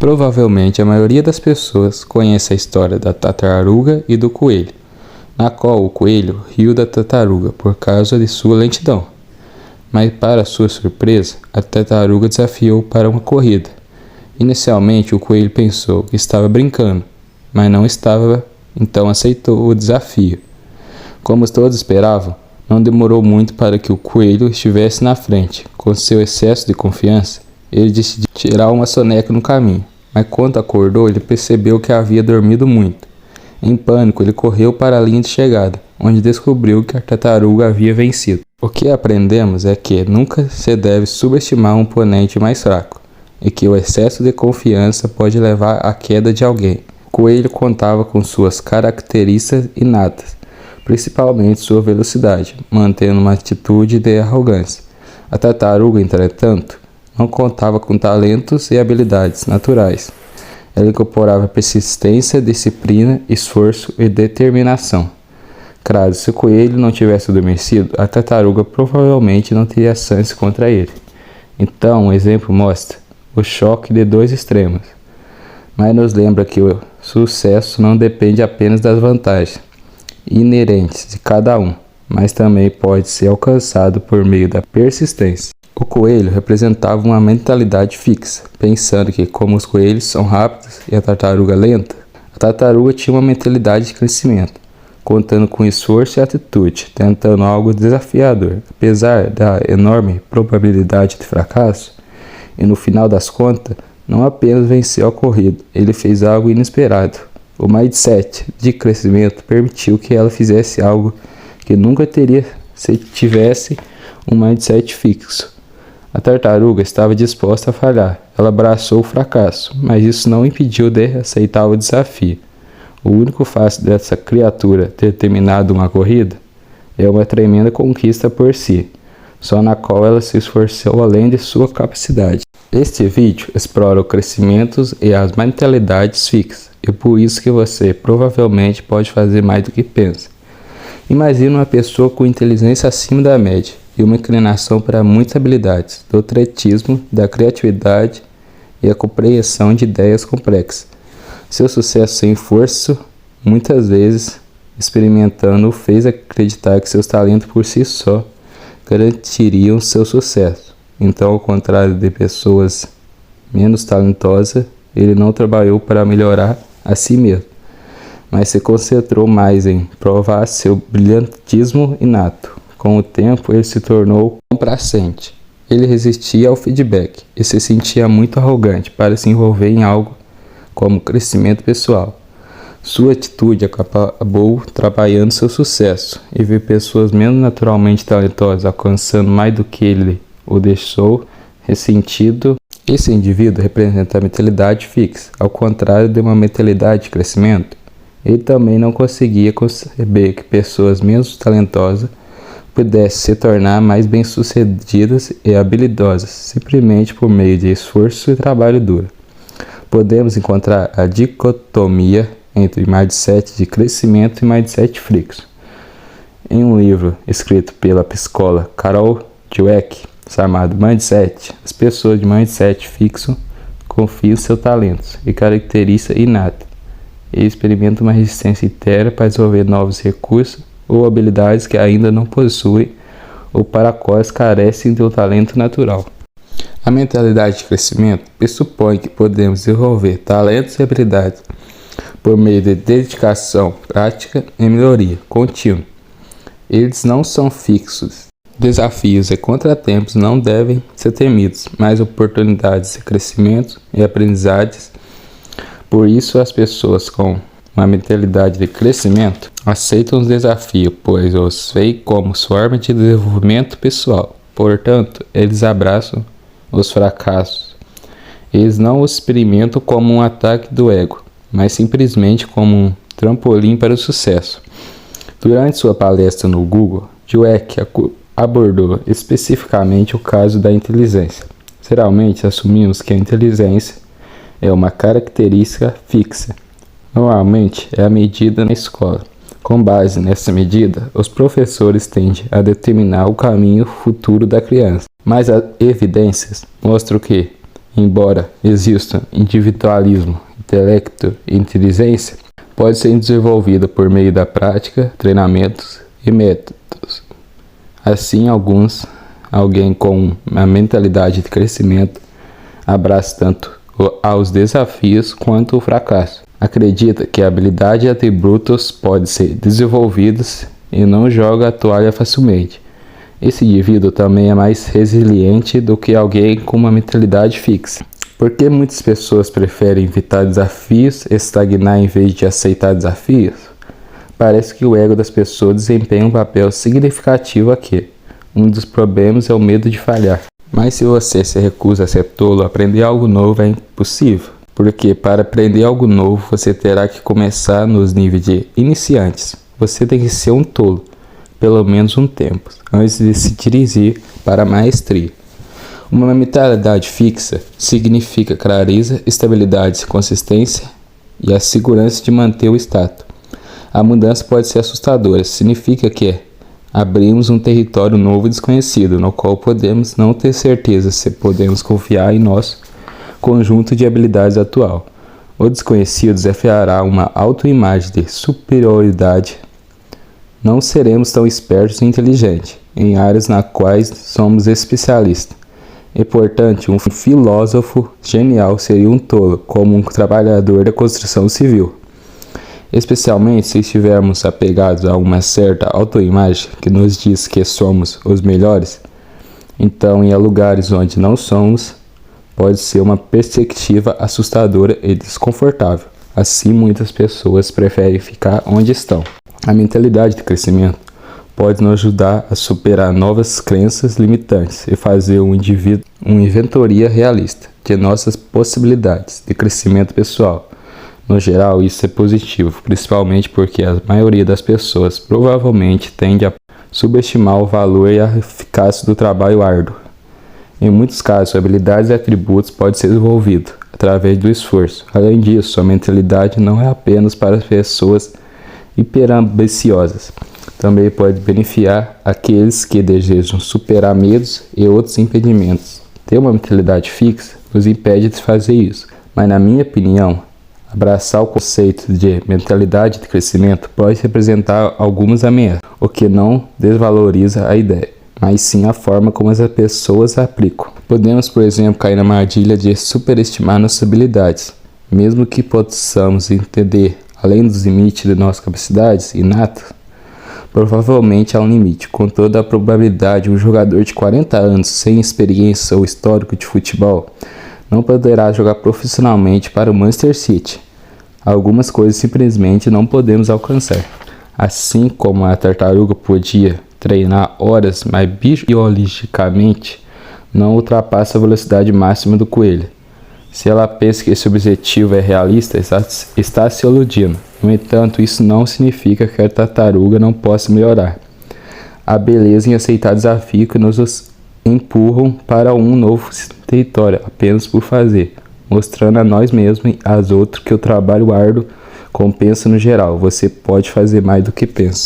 Provavelmente a maioria das pessoas conhece a história da tartaruga e do coelho, na qual o coelho riu da tartaruga por causa de sua lentidão. Mas, para sua surpresa, a tartaruga desafiou para uma corrida. Inicialmente, o coelho pensou que estava brincando, mas não estava, então aceitou o desafio. Como todos esperavam, não demorou muito para que o coelho estivesse na frente. Com seu excesso de confiança, ele decidiu tirar uma soneca no caminho, mas quando acordou, ele percebeu que havia dormido muito. Em pânico, ele correu para a linha de chegada, onde descobriu que a tartaruga havia vencido. O que aprendemos é que nunca se deve subestimar um oponente mais fraco, e que o excesso de confiança pode levar à queda de alguém. O coelho contava com suas características inatas, principalmente sua velocidade, mantendo uma atitude de arrogância. A tartaruga, entretanto, não contava com talentos e habilidades naturais. Ela incorporava persistência, disciplina, esforço e determinação. Caso se o coelho não tivesse adormecido, a tartaruga provavelmente não teria chance contra ele. Então, o exemplo mostra o choque de dois extremos, mas nos lembra que o sucesso não depende apenas das vantagens inerentes de cada um, mas também pode ser alcançado por meio da persistência. O coelho representava uma mentalidade fixa, pensando que, como os coelhos são rápidos e a tartaruga lenta, a tartaruga tinha uma mentalidade de crescimento, contando com esforço e atitude, tentando algo desafiador. Apesar da enorme probabilidade de fracasso, e no final das contas, não apenas venceu a corrida, ele fez algo inesperado. O mindset de crescimento permitiu que ela fizesse algo que nunca teria se tivesse um mindset fixo. A tartaruga estava disposta a falhar, ela abraçou o fracasso, mas isso não impediu de aceitar o desafio. O único fato dessa criatura ter terminado uma corrida é uma tremenda conquista por si, só na qual ela se esforçou além de sua capacidade. Este vídeo explora o crescimento e as mentalidades fixas, e por isso que você provavelmente pode fazer mais do que pensa. Imagine uma pessoa com inteligência acima da média e uma inclinação para muitas habilidades, do atletismo, da criatividade e a compreensão de ideias complexas. Seu sucesso sem esforço, muitas vezes experimentando, o fez acreditar que seus talentos por si só garantiriam seu sucesso. Então, ao contrário de pessoas menos talentosas, ele não trabalhou para melhorar a si mesmo, mas se concentrou mais em provar seu brilhantismo inato. Com o tempo, ele se tornou complacente. Ele resistia ao feedback e se sentia muito arrogante para se envolver em algo como crescimento pessoal. Sua atitude acabou trabalhando seu sucesso e ver pessoas menos naturalmente talentosas alcançando mais do que ele o deixou ressentido. Esse indivíduo representa a mentalidade fixa, ao contrário de uma mentalidade de crescimento. Ele também não conseguia conceber que pessoas menos talentosas pudessem se tornar mais bem-sucedidas e habilidosas, simplesmente por meio de esforço e trabalho duro. Podemos encontrar a dicotomia entre mindset de crescimento e mindset fixo em um livro escrito pela psicóloga Carol Dweck, chamado Mindset. As pessoas de mindset fixo confiam em seus talentos e características inatas e experimentam uma resistência interna para desenvolver novos recursos ou habilidades que ainda não possuem ou para quais carecem do talento natural. A mentalidade de crescimento pressupõe que podemos desenvolver talentos e habilidades por meio de dedicação, prática e melhoria contínua. Eles não são fixos. Desafios e contratempos não devem ser temidos, mas oportunidades de crescimento e aprendizagens. Por isso, as pessoas com uma mentalidade de crescimento aceitam os desafios, pois os veem como forma de desenvolvimento pessoal. Portanto, eles abraçam os fracassos. Eles não os experimentam como um ataque do ego, mas simplesmente como um trampolim para o sucesso. Durante sua palestra no Google, Dweck abordou especificamente o caso da inteligência. Geralmente assumimos que a inteligência é uma característica fixa. Normalmente é a medida na escola. Com base nessa medida, os professores tendem a determinar o caminho futuro da criança. Mas as evidências mostram que embora exista individualismo, intelecto e inteligência, pode ser desenvolvida por meio da prática, treinamentos e métodos. Assim, alguém com uma mentalidade de crescimento abraça tanto aos desafios quanto o fracasso. Acredita que a habilidade e atributos podem ser desenvolvidos e não joga a toalha facilmente. Esse indivíduo também é mais resiliente do que alguém com uma mentalidade fixa. Por que muitas pessoas preferem evitar desafios, estagnar em vez de aceitar desafios? Parece que o ego das pessoas desempenha um papel significativo aqui. Um dos problemas é o medo de falhar. Mas se você se recusa a ser tolo, aprender algo novo é impossível. Porque para aprender algo novo, você terá que começar nos níveis de iniciantes. Você tem que ser um tolo, pelo menos um tempo, antes de se dirigir para a maestria. Uma mentalidade fixa significa clareza, estabilidade, consistência e a segurança de manter o status. A mudança pode ser assustadora, significa que abrimos um território novo e desconhecido, no qual podemos não ter certeza se podemos confiar em nosso conjunto de habilidades atual. O desconhecido desafiará uma autoimagem de superioridade. Não seremos tão espertos e inteligentes em áreas nas quais somos especialistas. E, portanto, um filósofo genial seria um tolo, como um trabalhador da construção civil. Especialmente se estivermos apegados a uma certa autoimagem que nos diz que somos os melhores, então ir a lugares onde não somos pode ser uma perspectiva assustadora e desconfortável. Assim, muitas pessoas preferem ficar onde estão. A mentalidade de crescimento pode nos ajudar a superar novas crenças limitantes e fazer uma inventoria realista de nossas possibilidades de crescimento pessoal. No geral, isso é positivo, principalmente porque a maioria das pessoas provavelmente tende a subestimar o valor e a eficácia do trabalho árduo. Em muitos casos, habilidades e atributos podem ser desenvolvidos através do esforço. Além disso, a mentalidade não é apenas para pessoas hiperambiciosas. Também pode beneficiar aqueles que desejam superar medos e outros impedimentos. Ter uma mentalidade fixa nos impede de fazer isso, mas na minha opinião, abraçar o conceito de mentalidade de crescimento pode representar algumas ameaças, o que não desvaloriza a ideia, mas sim a forma como as pessoas a aplicam. Podemos, por exemplo, cair na armadilha de superestimar nossas habilidades, mesmo que possamos entender além dos limites de nossas capacidades inatas. Provavelmente há um limite. Com toda a probabilidade, um jogador de 40 anos sem experiência ou histórico de futebol não poderá jogar profissionalmente para o Manchester City. Algumas coisas simplesmente não podemos alcançar. Assim como a tartaruga podia treinar horas, mas biologicamente não ultrapassa a velocidade máxima do coelho. Se ela pensa que esse objetivo é realista, está se iludindo. No entanto, isso não significa que a tartaruga não possa melhorar. Há beleza em aceitar desafios que nos empurram para um novo território apenas por fazer, mostrando a nós mesmos e aos outros que o trabalho árduo compensa no geral. Você pode fazer mais do que pensa.